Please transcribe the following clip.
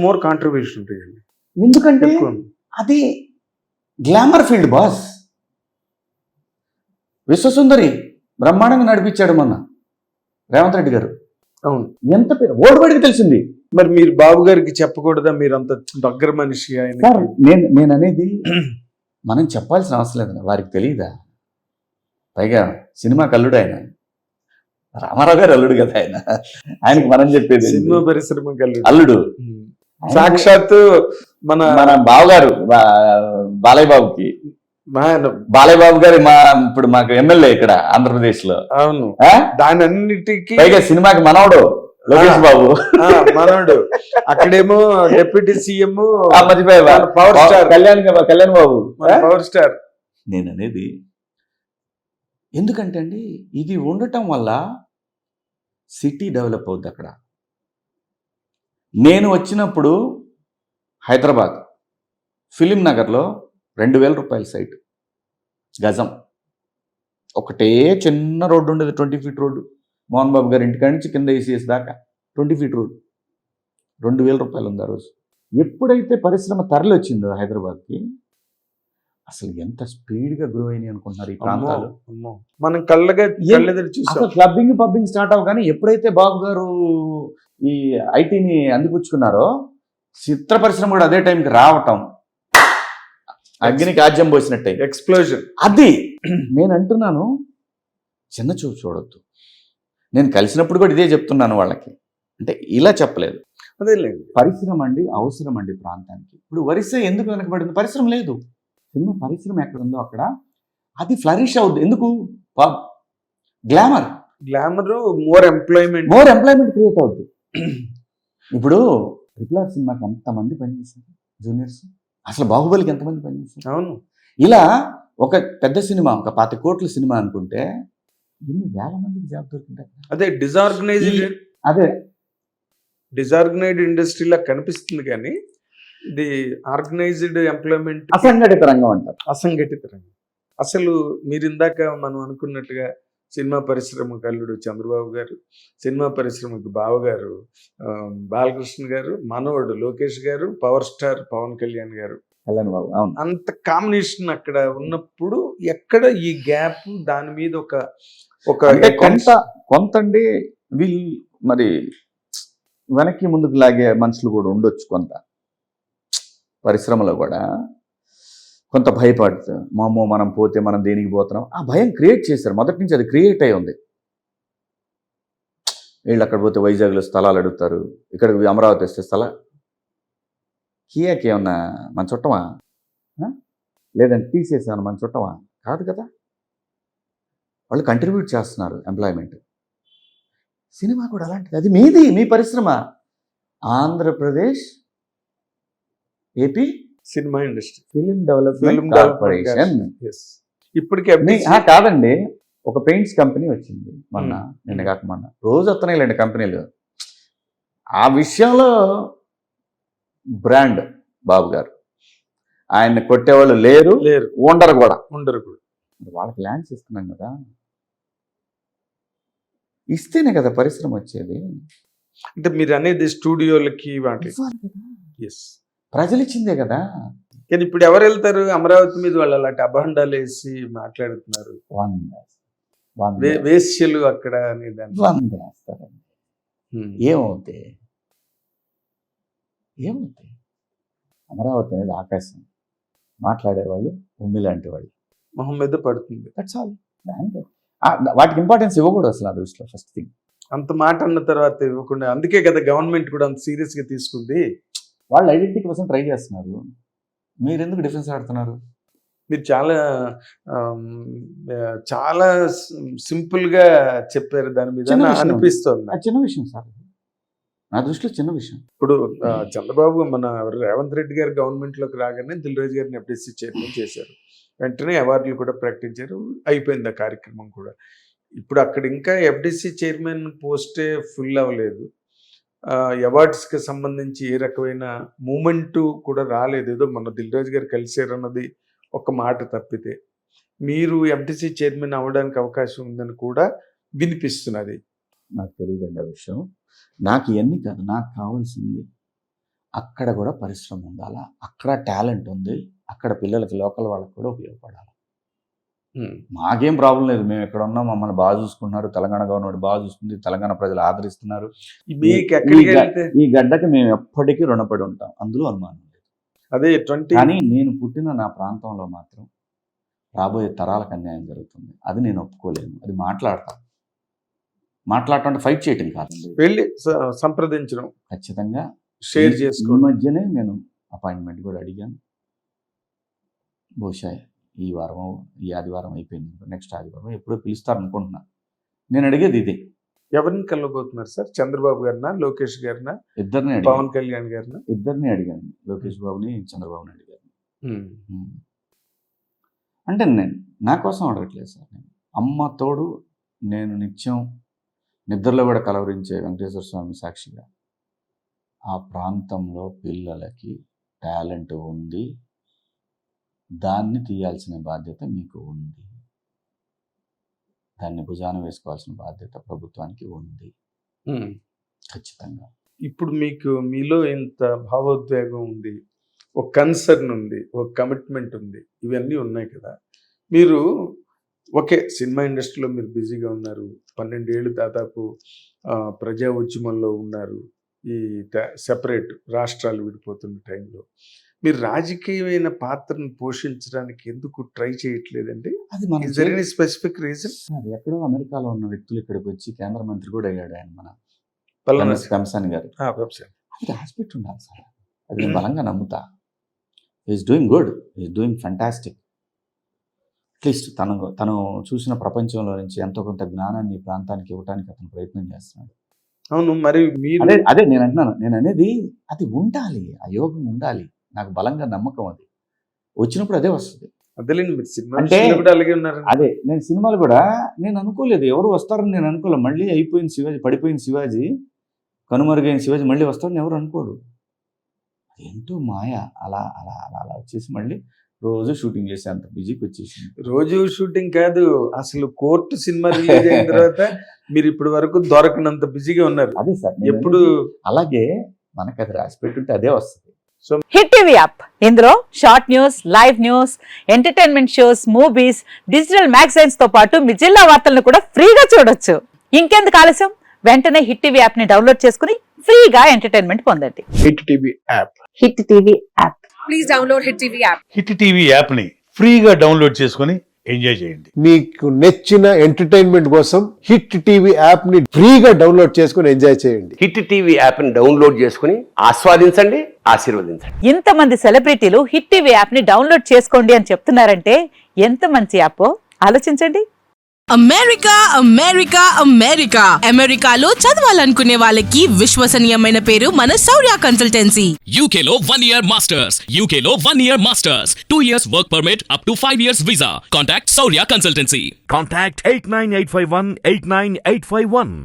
More contribution really. ఎందుకంటే ఎక్కువ. అది గ్లామర్ ఫీల్డ్ బాస్. విశ్వసుందరి బ్రహ్మాండంగా నడిపించాడు మొన్న రేవంత్ రెడ్డి గారు. అవును. ఎంత పేరు ఓడిబడికి తెలిసింది. మరి మీరు బాబు గారికి చెప్పకూడదా, మీరు అంత దగ్గర మనిషి ఆయన? సార్ నేను అనేది మనం చెప్పాల్సిన అవసరం లేదన్న, వారికి తెలియదా? పైగా సినిమాకి అల్లుడు ఆయన, రామారావు గారు అల్లుడు కదా ఆయన, ఆయనకి మనం చెప్పేది సినిమా పరిశ్రమ అల్లుడు. సాక్షాత్తు మన మన బావగారు బాలయ్య బాబుకి, బాలయ్య బాబు గారు ఇప్పుడు మాకు ఎమ్మెల్యే ఇక్కడ ఆంధ్రప్రదేశ్ లో. అవును. దాని అన్నిటికీ పైగా సినిమాకి మనవడు లోకేష్ బాబు, మనోడు. అక్కడేమో deputy CM power star Kalyan Babu, power star. నేను అనేది ఎందుకంటే అండి, ఇది ఉండటం వల్ల సిటీ డెవలప్ అవుద్ది. అక్కడ నేను వచ్చినప్పుడు హైదరాబాద్ ఫిలిం నగర్లో 2,000 రూపాయల సైట్, గజం. ఒకటే చిన్న రోడ్డు ఉండేది, 20 ఫీట్ రోడ్డు. మోహన్ బాబు గారి ఇంటికాడి నుంచి కింద ఏసీఎస్ దాకా 20 ఫీట్ రోడ్డు, 2,000 రూపాయలు ఉంది ఆ రోజు. ఎప్పుడైతే పరిశ్రమ తరలి వచ్చిందో హైదరాబాద్కి, అసలు ఎంత స్పీడ్గా గ్రో అయినాయి అనుకుంటున్నారు ఈ ప్రాంతాలు. మనం కళ్ళగా చూసాం. క్లబ్బింగ్ పబ్బింగ్ స్టార్ట్ అవ్వగానే ఎప్పుడైతే బాబు గారు ఈ ఐటీని అందిపుచ్చుకున్నారో, చిత్ర పరిశ్రమ కూడా అదే టైంకి రావటం, అగ్నికి ఆజ్యం పోసినట్టే ఎక్స్ప్లోజన్. అది నేను అంటున్నాను, చిన్న చూపు చూడొద్దు. నేను కలిసినప్పుడు కూడా ఇదే చెప్తున్నాను వాళ్ళకి, అంటే ఇలా చెప్పలేదు. అదేలేదు, పరిశ్రమ అండి అవసరం అండి ప్రాంతానికి. ఇప్పుడు వరిసే ఎందుకు వెనకబడింది? పరిశ్రమ లేదు. సినిమా పరిశ్రమ ఎక్కడ ఉందో అక్కడ అది ఫ్లరిష్ అవుద్ది. ఎందుకు? గ్లామర్ మోర్ ఎంప్లాయ్మెంట్ క్రియేట్ అవుద్ది. ఇప్పుడు RRR సినిమాకి ఎంతమంది పనిచేశారు జూనియర్స్, అసలు బాహుబలికి ఎంతమంది పనిచేశారు? అవును. ఇలా ఒక పెద్ద సినిమా, ఒక 25 కోట్ల సినిమా అనుకుంటే ఎన్ని వేల మందికి జాబ్ దొరికింటారు. అదే డిజార్గనైజ్డ్ ఇండస్ట్రీలా కనిపిస్తుంది, కానీ ఇది ఆర్గనైజ్డ్ ఎంప్లాయ్మెంట్, అసంఘటిత రంగం అంటారు. అసంఘటిత రంగం. అసలు మీరు ఇందాక మనం అనుకున్నట్టుగా సినిమా పరిశ్రమకు అల్లుడు చంద్రబాబు గారు, సినిమా పరిశ్రమకు బావగారు బాలకృష్ణ గారు, మనవడు లోకేష్ గారు, పవర్ స్టార్ పవన్ కళ్యాణ్ గారు, అంత కాంబినేషన్ అక్కడ ఉన్నప్పుడు ఎక్కడ ఈ గ్యాప్? దాని మీద ఒక కొంతండి వీళ్ళు మరి వెనక్కి ముందుకు లాగే మనుషులు కూడా ఉండొచ్చు. కొంత పరిశ్రమలో కూడా కొంత భయపడుతుంది. మామో మనం పోతే మనం దేనికి పోతున్నాం, ఆ భయం క్రియేట్ చేశారు. మొదటి నుంచి అది క్రియేట్ అయి ఉంది. వీళ్ళు అక్కడ పోతే వైజాగ్లో స్థలాలు అడుగుతారు, ఇక్కడికి అమరావతి వస్తే కియాకి ఏమన్నా మన చుట్టమా, లేదంటే తీసేసామన్నా మన చుట్టమా? కాదు కదా. వాళ్ళు కంట్రిబ్యూట్ చేస్తున్నారు ఎంప్లాయ్మెంట్. సినిమా కూడా అలాంటిది. అది మీది, మీ పరిశ్రమ. Andhra Pradesh AP cinema industry film development corporation. ఇప్పటికే కాదండి, ఒక పెయింట్స్ కంపెనీ వచ్చింది మొన్న, నిన్న కాక మొన్న. రోజు వస్తున్నాయిలేండి కంపెనీలు. ఆ విషయంలో బ్రాండ్ బాబు గారు, ఆయన్ని కొట్టేవాళ్ళు లేరు, ఉండరు కూడా. వాళ్ళకి ల్యాండ్స్ ఇస్తున్నాం కదా, ఇస్తేనే కదా పరిశ్రమ వచ్చేది. అంటే మీరు అనేది స్టూడియోలకి ప్రజలు ఇచ్చిందే కదా. కానీ ఇప్పుడు ఎవరు వెళ్తారు అమరావతి మీద? వాళ్ళు అలాంటి అభాండాలు వేసి మాట్లాడుతున్నారు. వేశ్యలు అక్కడ వేస్తారండి. ఏమవుతాయి? అమరావతి అనేది ఆకాశం, మాట్లాడేవాళ్ళు ఉమ్మి లాంటి వాళ్ళు, మొహం మీద పడుతుంది. That's all. వాటికి ఇంపార్టెన్స్ ఇవ్వకూడదు అసలు. ఆ దృష్టిలో ఫస్ట్ థింగ్, అంత మాట అన్న తర్వాత ఇవ్వకుండా. అందుకే కదా గవర్నమెంట్ కూడా అంత సీరియస్గా తీసుకుంది. వాళ్ళు ఐడెంటిటీ కోసం ట్రై చేస్తున్నారు. మీరు ఎందుకు డిఫెన్స్ ఆడుతున్నారు? మీరు చాలా సింపుల్గా చెప్పారు దాని మీద అనిపిస్తుంది. చిన్న విషయం సార్, నా దృష్టిలో చిన్న విషయం. ఇప్పుడు చంద్రబాబు మన రేవంత్ రెడ్డి గారు గవర్నమెంట్లోకి రాగానే దిల్ రాజు గారిని FDC చైర్మన్ చేశారు. వెంటనే అవార్డులు కూడా ప్రకటించారు. అయిపోయింది ఆ కార్యక్రమం కూడా. ఇప్పుడు అక్కడ ఇంకా FDC చైర్మన్ పోస్టే ఫుల్ అవ్వలేదు. అవార్డ్స్కి సంబంధించి ఏ రకమైన మూమెంటు కూడా రాలేదు. ఏదో మన దిల్ రాజు గారు కలిసారన్నది ఒక మాట తప్పితే, మీరు FDC చైర్మన్ అవ్వడానికి అవకాశం ఉందని కూడా వినిపిస్తున్నది. నాకు తెలియదండి ఆ విషయం. నాకు ఇవన్నీ కాదు, నాకు కావాల్సింది అక్కడ కూడా పరిశ్రమ ఉండాలా, అక్కడ టాలెంట్ ఉంది, అక్కడ పిల్లలకి లోకల్ వాళ్ళకి కూడా ఉపయోగపడాలి. మాకేం ప్రాబ్లం లేదు, మేము ఎక్కడ ఉన్నాం, మమ్మల్ని బాగా చూసుకుంటున్నారు, తెలంగాణ గవర్నమెంట్ బాగా చూస్తుంది, తెలంగాణ ప్రజలు ఆదరిస్తున్నారు. మీకు ఎక్కడికి వెళ్తే ఈ గడ్డకి మేము ఎప్పటికీ రుణపడి ఉంటాం, అందులో అనుమానం లేదు. అదే 20 కానీ నేను పుట్టిన నా ప్రాంతంలో మాత్రం రాబోయే తరాలకు అన్యాయం జరుగుతుంది, అది నేను ఒప్పుకోలేను. అది మాట్లాడటం అంటే ఫైట్ చేయటం కాదండి, వెళ్ళి సంప్రదించడం, ఖచ్చితంగా షేర్ ఈ చేసుకోవడం. మధ్యనే నేను అపాయింట్మెంట్ కూడా అడిగాను. బహుశా ఈ వారం, ఈ ఆదివారం అయిపోయింది, నెక్స్ట్ ఆదివారం ఎప్పుడో పిలుస్తారు అనుకుంటున్నా. నేను అడిగేది ఇదే. ఎవరిని కలవబోతున్నారు సార్? చంద్రబాబు గారినా, లోకేష్ గారినా, ఇద్దరిని పవన్ కళ్యాణ్ గారినా? ఇద్దరిని అడిగాను, లోకేష్ బాబుని, చంద్రబాబుని అడిగాను. అంటే నేను నా కోసం అడగట్లేదు సార్, నేను అమ్మ తోడు, నేను నిత్యం నిద్రలో కూడా కలవరించే వెంకటేశ్వర స్వామి సాక్షిగా ఆ ప్రాంతంలో పిల్లలకి టాలెంట్ ఉంది, దాన్ని తీయాల్సిన బాధ్యత మీకు ఉంది, దాన్ని భుజాన వేసుకోవాల్సిన బాధ్యత ప్రభుత్వానికి ఉంది ఖచ్చితంగా. ఇప్పుడు మీకు మీలో ఇంత భావోద్వేగం ఉంది, ఒక కన్సర్న్ ఉంది, ఒక కమిట్మెంట్ ఉంది, ఇవన్నీ ఉన్నాయి కదా. మీరు ఓకే, సినిమా ఇండస్ట్రీలో మీరు బిజీగా ఉన్నారు, 12 ఏళ్ళు దాదాపు ప్రజా ఉద్యమంలో ఉన్నారు, ఈ సెపరేట్ రాష్ట్రాలు విడిపోతున్న టైంలో మీరు రాజకీయమైన పాత్రను పోషించడానికి ఎందుకు ట్రై చేయట్లేదండి? అది Is there any specific reason? ఎక్కడో అమెరికాలో ఉన్న వ్యక్తులు ఇక్కడికి వచ్చి కేంద్ర మంత్రి కూడా అయ్యాడు ఆయన, మన పలానా కంసాని గారు. వెబ్సైట్ అది రాసిపెట్టి ఉండాలి సార్, అది నేను బలంగా నమ్ముతా. Is doing good, is doing fantastic. At least తను చూసిన ప్రపంచంలో నుంచి ఎంతో కొంత జ్ఞానాన్ని ఈ ప్రాంతానికి ఇవ్వడానికి అతను ప్రయత్నం చేస్తున్నాడు. అవును, మరి మీరు అదే నేను అంటున్నాను, నేను అనేది అది ఉండాలి, ఆ యోగం ఉండాలి, నాకు బలంగా నమ్మకం. అది వచ్చినప్పుడు అదే వస్తుంది. అదేలేండి, మీరు సినిమా అంటే కూడా అలాగే ఉన్నారు. అదే నేను సినిమాలు కూడా నేను అనుకోలేదు, ఎవరు వస్తారని నేను అనుకోలేదు. మళ్ళీ అయిపోయిన శివాజీ, పడిపోయిన శివాజీ, కనుమరుగైన శివాజీ మళ్ళీ వస్తారని ఎవరు అనుకోడు. అదేంటో మాయ, అలా అలా అలా అలా వచ్చేసి మళ్ళీ రోజు షూటింగ్ చేసే అంత బిజీకి వచ్చేసింది. రోజు షూటింగ్ కాదు, అసలు కోర్టు సినిమా రిలీజ్ అయిన తర్వాత మీరు ఇప్పటి వరకు దొరకనంత బిజీగా ఉన్నారు. అదే సార్, ఎప్పుడు అలాగే మనకు అది రాసి పెట్టుంటే అదే వస్తుంది. హిట్ టీవీ యాప్, ఇందులో short news, live news, entertainment shows, movies, digital magazines తో పాటు మీ జిల్లా వార్తలను కూడా ఫ్రీగా చూడొచ్చు. ఇంకెందుకు ఆలస్యం, వెంటనే హిట్ టీవీ యాప్ ని డౌన్లోడ్ చేసుకుని ఫ్రీగా ఎంటర్టైన్మెంట్ పొందండి. Hit TV app. Hit TV app. Please download hit TV app. Hit TV app ని ఫ్రీగా డౌన్లోడ్ చేసుకొని ఎంజాయ్ చేయండి. మీకు నచ్చిన ఎంటర్టైన్మెంట్ కోసం హిట్ టీవీ యాప్ ని ఫ్రీగా డౌన్లోడ్ చేసుకొని ఎంజాయ్ చేయండి. హిట్ టీవీ యాప్ ని డౌన్లోడ్ చేసుకుని ఆస్వాదించండి, ఆశీర్వదించండి. ఇంతమంది సెలబ్రిటీలు హిట్ టీవీ యాప్ ని డౌన్లోడ్ చేసుకోండి అని చెప్తున్నారంటే ఎంత మంచి యాప్ ఆలోచించండి. అమెరికా అమెరికా అమెరికా అమెరికాలో చదవాలనుకునే వాళ్ళకి విశ్వసనీయమైన పేరు మన శౌర్య కన్సల్టెన్సీ. UK లో 1 year masters. UK లో 1 year masters. 2 years work permit up to 5 years visa. Contact Saurya Consultancy. Contact 89851 89851.